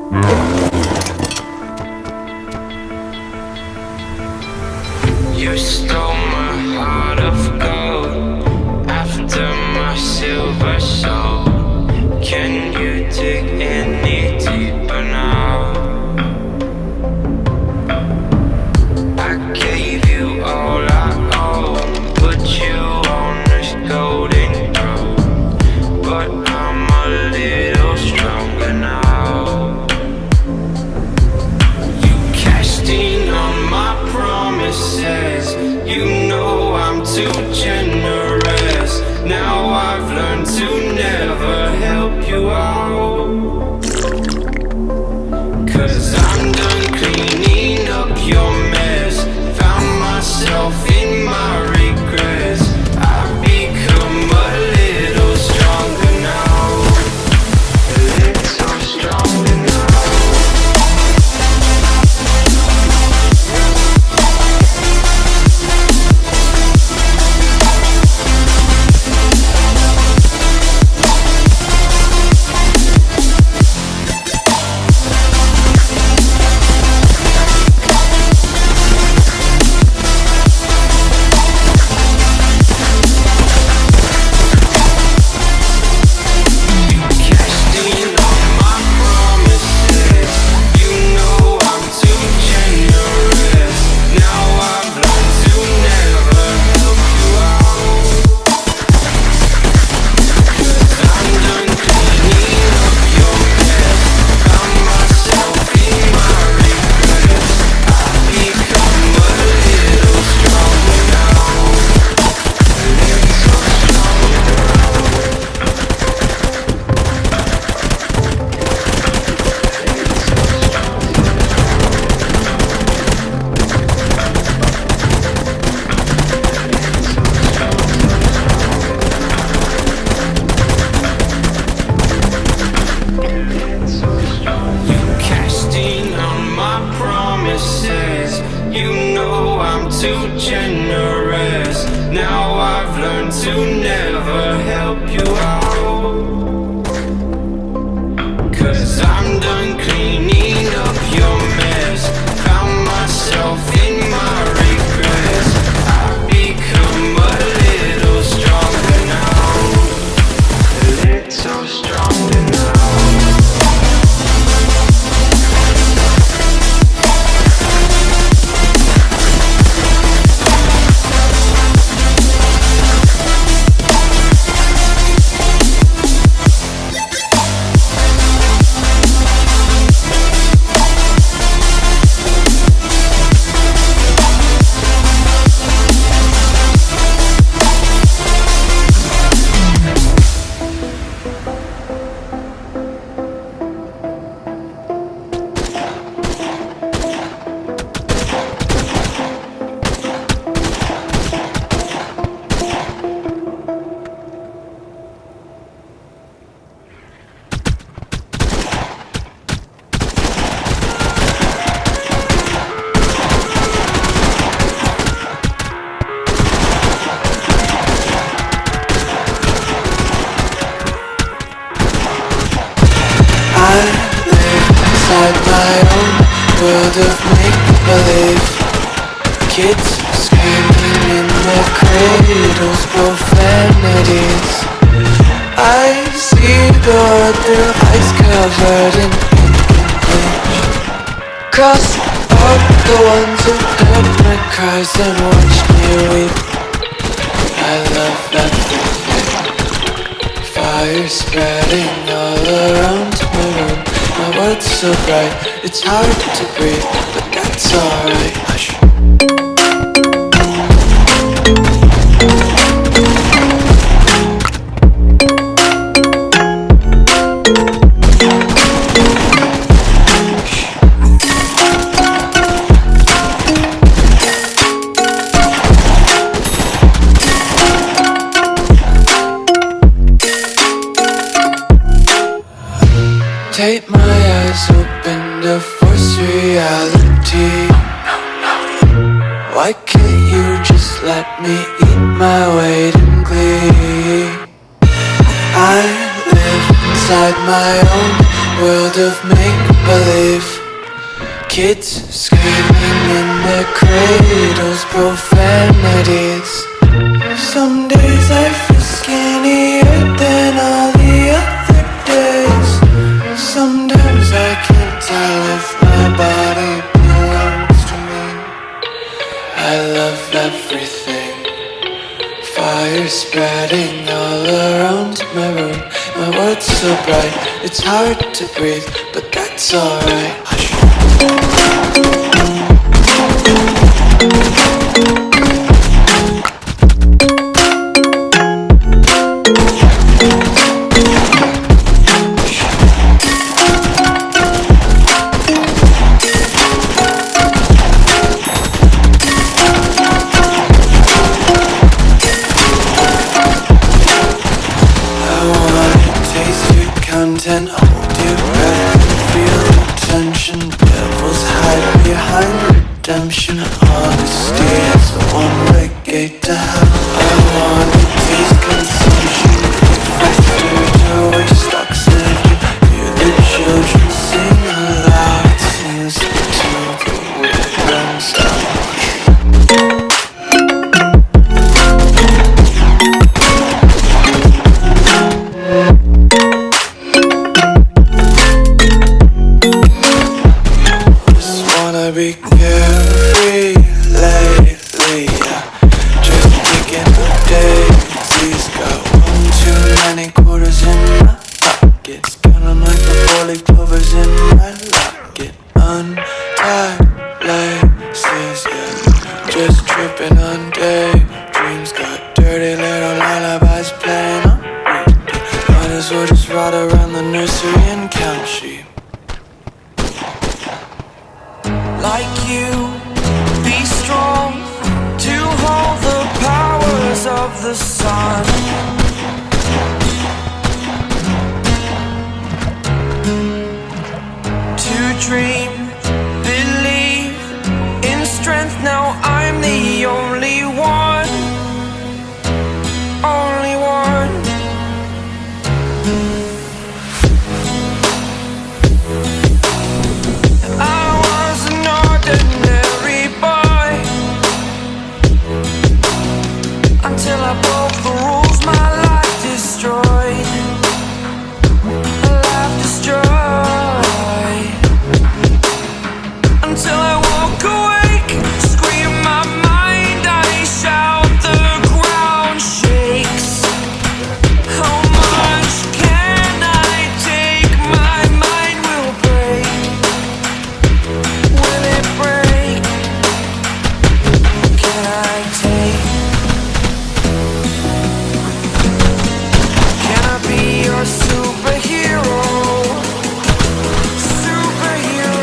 You stole my heart of gold after my silver soul. Can you dig any deeper now? I gave you all I own, put you on this golden throne, but I'm a little stronger now. You cashed in on my promises. You know I'm too generous. Now I've learned to never help you out, 'cause I'm done cleaning up your mess. Found myself in my regrets. I've become a little stronger now. A little stronger now. You know I'm too generous. Now I've learned to never help you out, 'cause I'm done cleaning up your mess. Found myself in my regrets. I've become a little stronger now. A little stronger now. Inside my own world of make-believe. Kids screaming in their cradles, profanities. I see the world through ice covered in bleach. Cross out the ones who heard my cries and watched me weep. I love everything. Fire spreading all around my room. My world's so bright, it's hard to breathe, but that's alright. Hush. Take my eyes open to force reality. Why can't you just let me eat my weight in glee? I live inside my own world of make believe. Kids screaming in their cradles, profanities. Some days I feel skinnier than all the other days. Sometimes I can't tell if my body belongs to me. I love everything. Fire spreading all around my room. My world's so bright, it's hard to breathe, but that's alright. Content, hold your breath, feel the tension. Devils hide behind redemption. Honesty is a one-way gate to hell. I wanna taste consumption. Faster to waste oxygen. Hear the children sing aloud. It's music to the weird sound. Be carefree lately, just picking up daisies. Got one too many quarters in my pockets, counting like the four-leaf clovers in my locket. Untied laces, yeah, just tripping on daydreams. Got dirty little lullabies playing on repeat. Might as well just ride around the nursery and count sheep. Like you, be strong to hold the powers of the sun. To dream, believe in strength. Now I'm the only one, only one. Until I broke the rules, my life destroyed. Life destroyed. Until I woke awake, scream my mind, I shout, the ground shakes. How much can I take? My mind will break. Will it break? Can I take? Be your superhero, superhero.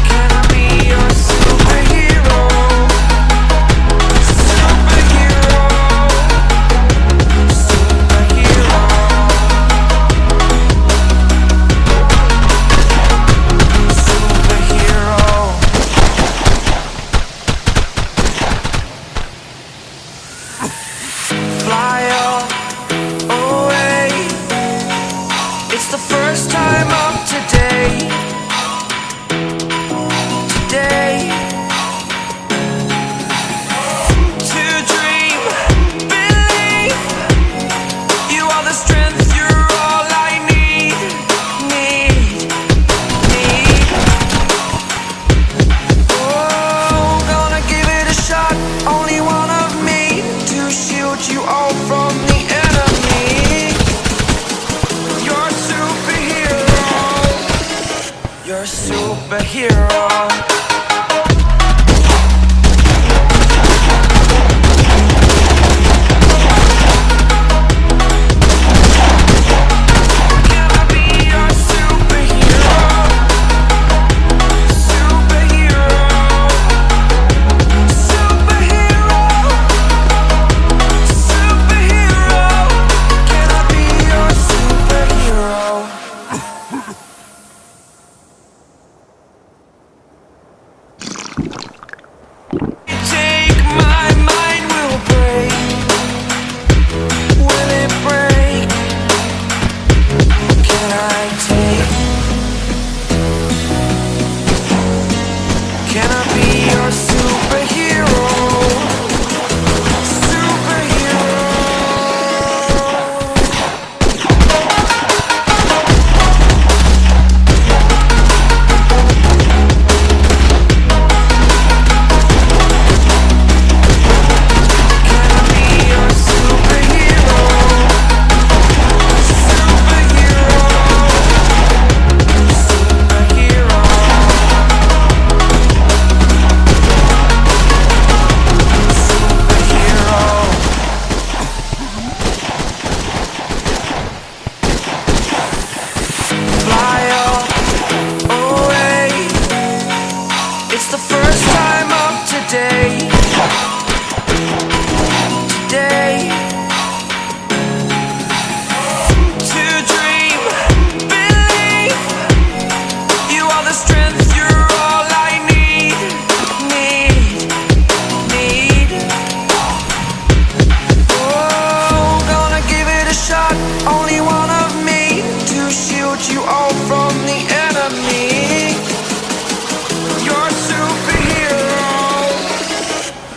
Can I be your superhero, superhero, superhero? Fly away. It's the first time of today. Today. To dream, believe. You are the strength, you're all I need. Oh, gonna give it a shot. Only one of me to shield you all from the enemy. You're a superhero. You're a superhero. Can I be your superhero? Superhero. Superhero. Superhero. Can I be your superhero? Take my mind will break. Will it break? Can I take? Can I be your superhero? Superhero. Can I be your superhero? Superhero. Superhero. Fly away. It's the first time of today. Today. To dream, believe. You are the strength, you're all I need. Need. Oh, gonna give it a shot. Only one of me to shield you all from the enemy. You're a superhero.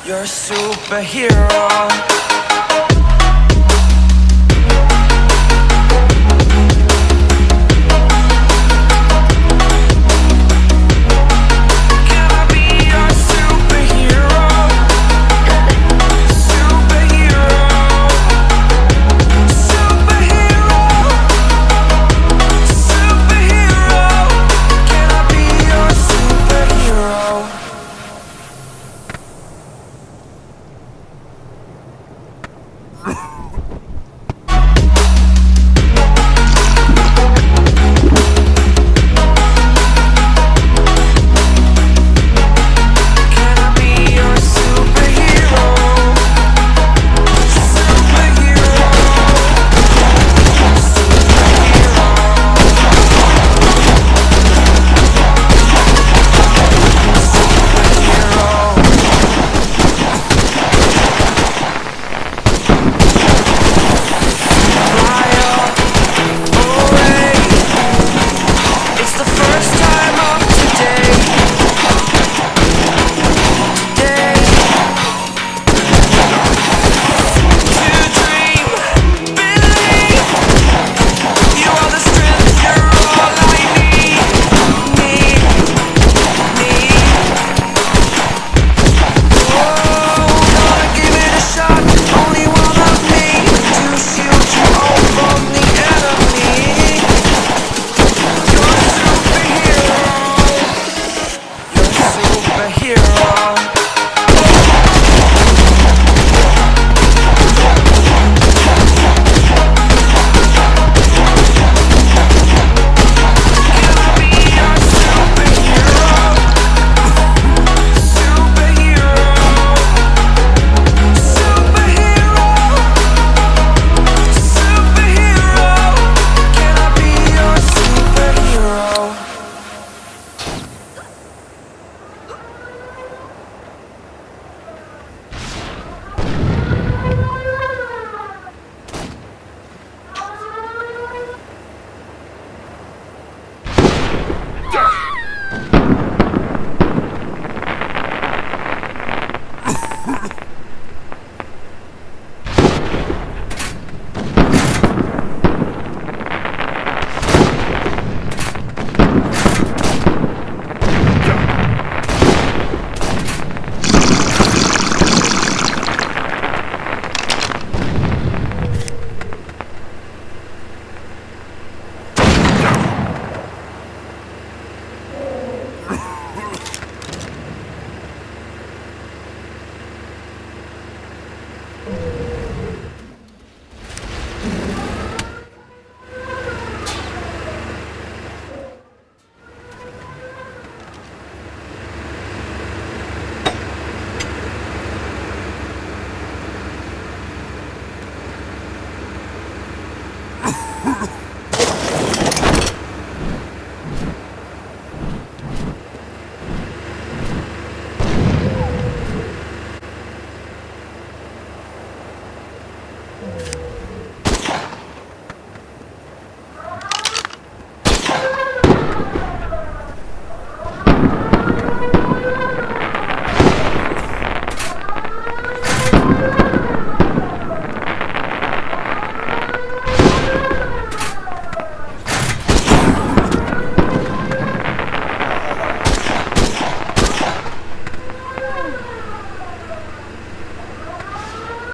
You're a superhero.